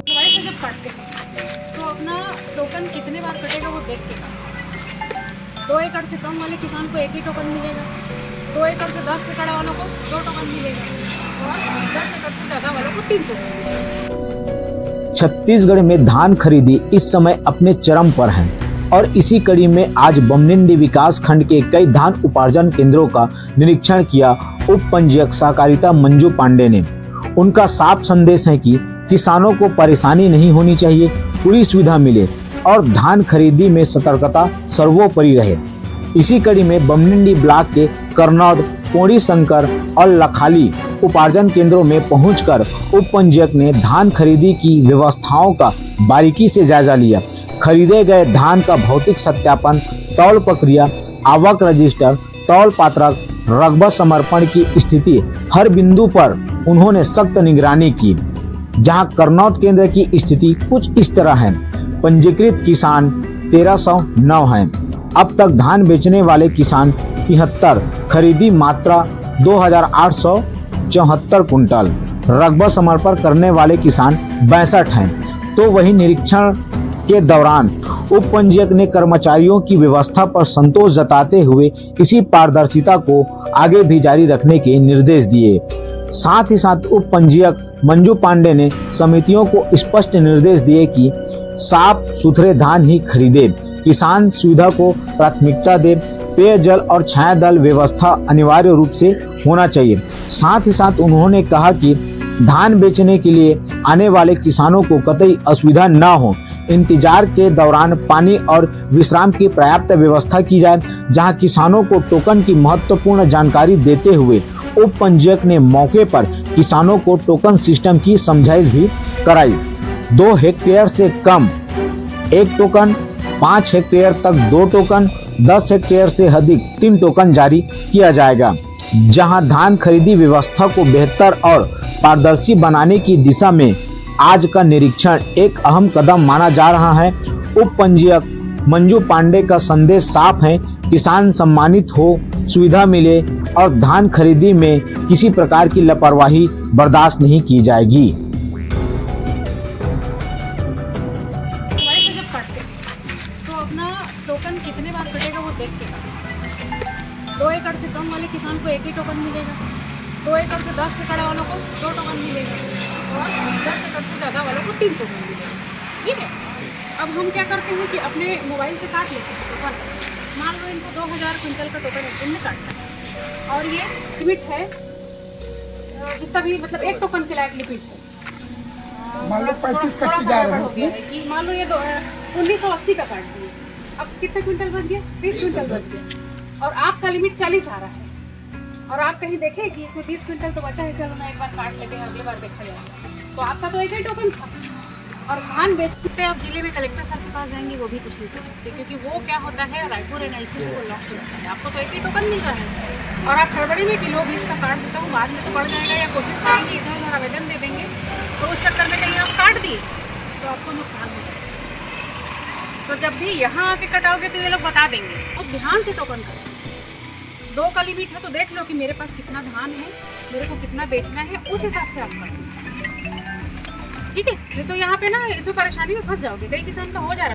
Mobile से जब काटते हैं तो अपना टोकन कितने बार कटेगा वो देख के काटते। 2 एकड़ से कम वाले किसान को 1 ही टोकन मिलेगा, 2 एकड़ से 10 एकड़ वालों को 2 टोकन मिलेगा और 10 एकड़ से ज़्यादा वालों को 3 टोकन मिलेगा। छत्तीसगढ़ में धान खरीदी इस समय अपने चरम पर है और इसी कड़ी में आज बमनिंडी विकास खंड के कई धान उपार्जन केंद्रों का निरीक्षण किया उप पंजीयक सहकारिता मंजू पांडे ने। उनका साफ संदेश है कि किसानों को परेशानी नहीं होनी चाहिए, पूरी सुविधा मिले और धान खरीदी में सतर्कता सर्वोपरि रहे। इसी कड़ी में बमनिंडी ब्लॉक के करनौद, पोड़ी शंकर और लखाली उपार्जन केंद्रों में पहुंचकर उप पंजीयक ने धान खरीदी की व्यवस्थाओं का बारीकी से जायजा लिया। खरीदे गए धान का भौतिक सत्यापन, तौल प्रक्रिया, आवक रजिस्टर, तौल पात्रक, रकबा समर्पण की स्थिति हर बिंदु पर उन्होंने सख्त निगरानी की। जहां करनौद केंद्र की स्थिति कुछ इस तरह है। पंजीकृत किसान 1309 हैं। अब तक धान बेचने वाले किसान 73, खरीदी मात्रा 2874 कुंटल, रकबा समर्पण करने वाले किसान 62 हैं। तो वही निरीक्षण के दौरान उप पंजीयक ने कर्मचारियों की व्यवस्था पर संतोष जताते हुए इसी पारदर्शिता को आगे भी जारी रखने के निर्देश दिए। साथ ही साथ उप पंजीयक मंजू पांडे ने समितियों को स्पष्ट निर्देश दिए कि साफ सुथरे धान ही खरीदे, किसान सुविधा को प्राथमिकता दे, पेयजल और छायादल व्यवस्था अनिवार्य रूप से होना चाहिए। साथ ही साथ उन्होंने कहा कि धान बेचने के लिए आने वाले किसानों को कतई असुविधा न हो। इंतजार के दौरान पानी और विश्राम की पर्याप्त व्यवस्था की जाए। जहां किसानों को टोकन की महत्वपूर्ण जानकारी देते हुए उप पंजीयक ने मौके पर किसानों को टोकन सिस्टम की समझाइश भी कराई। 2 हेक्टेयर से कम 1 टोकन, 5 हेक्टेयर तक 2 टोकन, 10 हेक्टेयर से अधिक 3 टोकन जारी किया जाएगा। जहां धान खरीदी व्यवस्था को बेहतर और पारदर्शी बनाने की दिशा में आज का निरीक्षण एक अहम कदम माना जा रहा है। उप पंजीयक मंजू पांडे का संदेश साफ है, किसान सम्मानित हो, सुविधा मिले और धान खरीदी में किसी प्रकार की लापरवाही बर्दाश्त नहीं की जाएगी। मोबाइल से जब काटते हैं तो अपना टोकन कितने बार कटेगा वो देख के काटते। 2 एकड़ से कम वाले किसान को 1 ही टोकन मिलेगा, 2 एकड़ से 10 एकड़ वालों को 2 टोकन मिलेगा और 10 एकड़ से ज़्यादा वालों को 3 टोकन मिलेगा। ठीक है, अब हम क्या करते हैं कि अपने मोबाइल से काट लेते हैं टोकन। मान लो इनको 2000 क्विंटल का टोकन एक दिन में काटना है और ये लिमिट है जितना भी मतलब 1 टोकन के लायक लिमिट है। मान लो 35 थोड़ा कट जा सा रहा हो गया है कि मान लो ये 1980 का काट दिए। अब कितने क्विंटल बच गया? 20 क्विंटल बच गया और आपका लिमिट 40 आ रहा है और आप कहीं देखें कि इसमें 20 क्विंटल तो बचा है, चलो ना एक बार काट लेते हैं, अगली बार देखा जाएगा। तो आपका तो 1 ही टोकन था और धान बेचते आप जिले में कलेक्टर साहब के पास जाएंगे वो भी कुछ नहीं कर सकते, क्योंकि वो क्या होता है रायपुर एनआईसी से वो लॉक हो जाता है। आपको तो 1 ही टोकन मिल रहा है और आप हड़बड़ी में कि लोग इसका काट देता हूँ बाद में तो बढ़ जाएगा या कोशिश करेंगे इधर उधर आवेदन दे देंगे, तो उस चक्कर में कहीं आप काट दिए तो आपको नुकसान हो जाएगा। तो जब भी यहाँ आके कटाओगे तो ये लोग बता देंगे, तो ध्यान से टोकन करो। 2 का लिमिट है तो देख लो कि मेरे पास कितना धान है, मेरे को कितना बेचना है, उस हिसाब से आप करो। ठीक है, नहीं तो यहाँ पे ना इसमें परेशानी में फंस जाओगे। कई किसान का हो जा रहा है।